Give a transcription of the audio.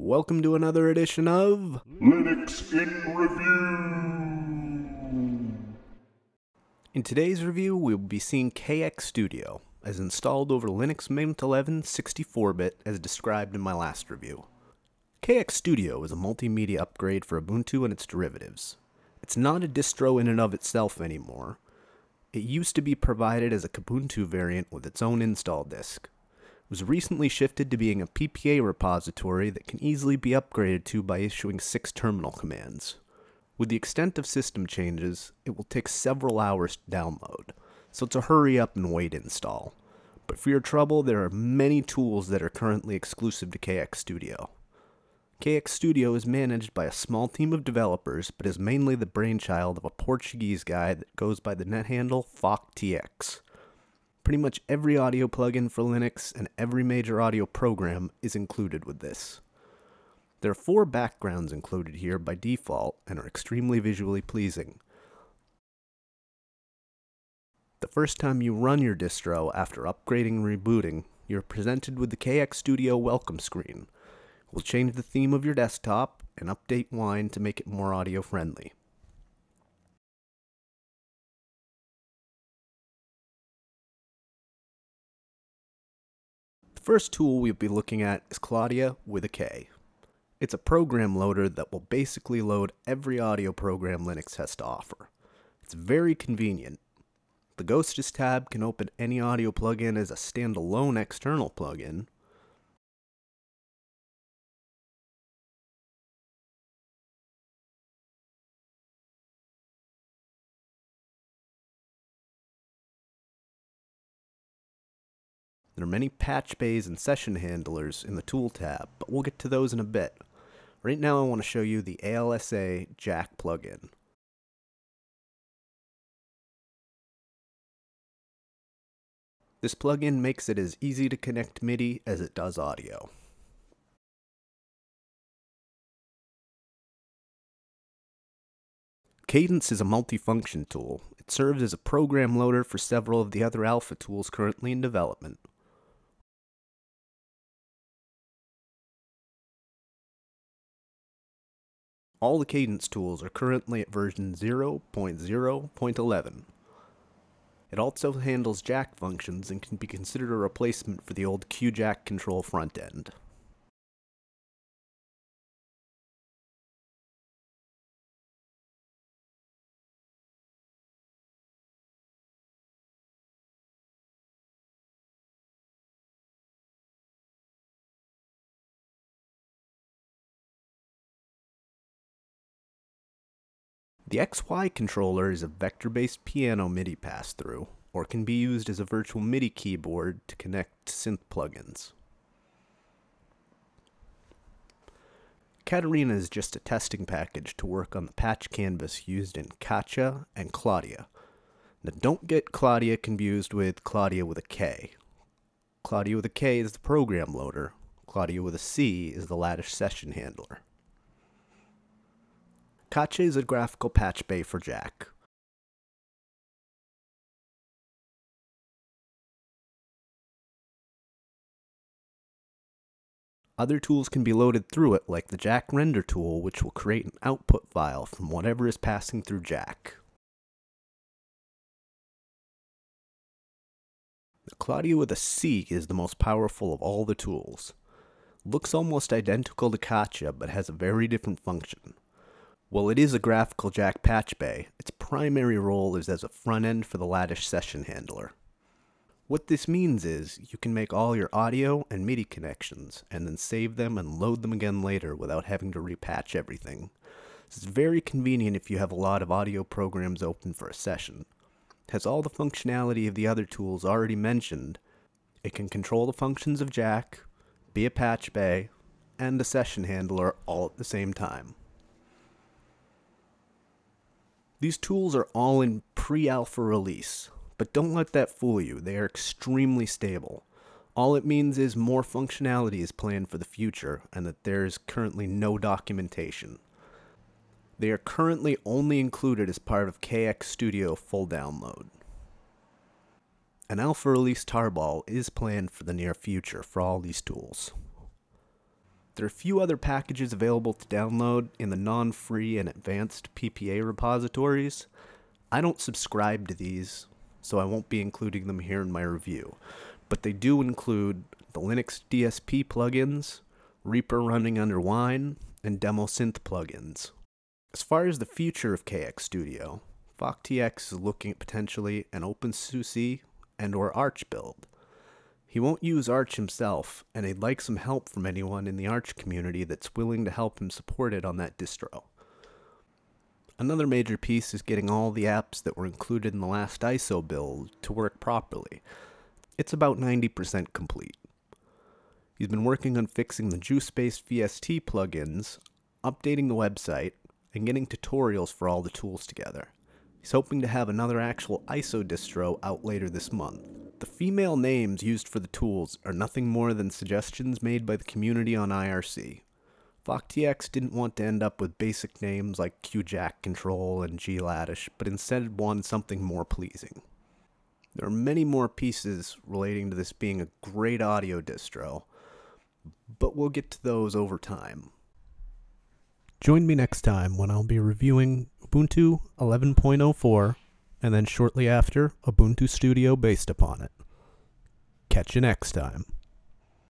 Welcome to another edition of Linux in Review. In today's review, we will be seeing KXStudio, as installed over Linux Mint 11 64-bit as described in my last review. KXStudio is a multimedia upgrade for Ubuntu and its derivatives. It's not a distro in and of itself anymore. It used to be provided as a Kubuntu variant with its own install disk. It was recently shifted to being a PPA repository that can easily be upgraded to by issuing 6 terminal commands. With the extent of system changes, it will take several hours to download, so it's a hurry up and wait install. But for your trouble, there are many tools that are currently exclusive to KXStudio. KXStudio is managed by a small team of developers, but is mainly the brainchild of a Portuguese guy that goes by the net handle FOCTX. Pretty much every audio plugin for Linux and every major audio program is included with this. There are 4 backgrounds included here by default and are extremely visually pleasing. The first time you run your distro after upgrading and rebooting, you're presented with the KXStudio welcome screen. We'll change the theme of your desktop and update Wine to make it more audio friendly. The first tool we'll be looking at is Claudia with a K. It's a program loader that will basically load every audio program Linux has to offer. It's very convenient. The Ghostis tab can open any audio plugin as a standalone external plugin. There are many patch bays and session handlers in the tool tab, but we'll get to those in a bit. Right now I want to show you the ALSA Jack plugin. This plugin makes it as easy to connect MIDI as it does audio. Cadence is a multifunction tool. It serves as a program loader for several of the other alpha tools currently in development. All the Cadence tools are currently at version 0.0.11. It also handles jack functions and can be considered a replacement for the old QJack control front end. The XY controller is a vector-based piano MIDI pass-through, or can be used as a virtual MIDI keyboard to connect synth plugins. Katarina is just a testing package to work on the patch canvas used in Katja and Claudia. Now don't get Claudia confused with Claudia with a K. Claudia with a K is the program loader. Claudia with a C is the lattice session handler. Katja is a graphical patch bay for Jack. Other tools can be loaded through it, like the Jack render tool, which will create an output file from whatever is passing through Jack. The Claudia with a C is the most powerful of all the tools. Looks almost identical to Katja, but has a very different function. While it is a graphical Jack patch bay, its primary role is as a front end for the lattice session handler. What this means is you can make all your audio and MIDI connections and then save them and load them again later without having to repatch everything. This is very convenient if you have a lot of audio programs open for a session. It has all the functionality of the other tools already mentioned. It can control the functions of Jack, be a patch bay, and a session handler all at the same time. These tools are all in pre-alpha release, but don't let that fool you. They are extremely stable. All it means is more functionality is planned for the future, and that there is currently no documentation. They are currently only included as part of KXStudio full download. An alpha release tarball is planned for the near future for all these tools. There are a few other packages available to download in the non-free and advanced PPA repositories. I don't subscribe to these, so I won't be including them here in my review, but they do include the Linux DSP plugins, Reaper running under Wine, and demo synth plugins. As far as the future of KXStudio, FockTX is looking at potentially an OpenSUSE and or Arch build. He won't use Arch himself, and he'd like some help from anyone in the Arch community that's willing to help him support it on that distro. Another major piece is getting all the apps that were included in the last ISO build to work properly. It's about 90% complete. He's been working on fixing the juice-based VST plugins, updating the website, and getting tutorials for all the tools together. He's hoping to have another actual ISO distro out later this month. The female names used for the tools are nothing more than suggestions made by the community on IRC. FockTX didn't want to end up with basic names like QJack Control and Glattish, but instead wanted something more pleasing. There are many more pieces relating to this being a great audio distro, but we'll get to those over time. Join me next time when I'll be reviewing Ubuntu 11.04 and then shortly after Ubuntu Studio based upon it. Catch you next time.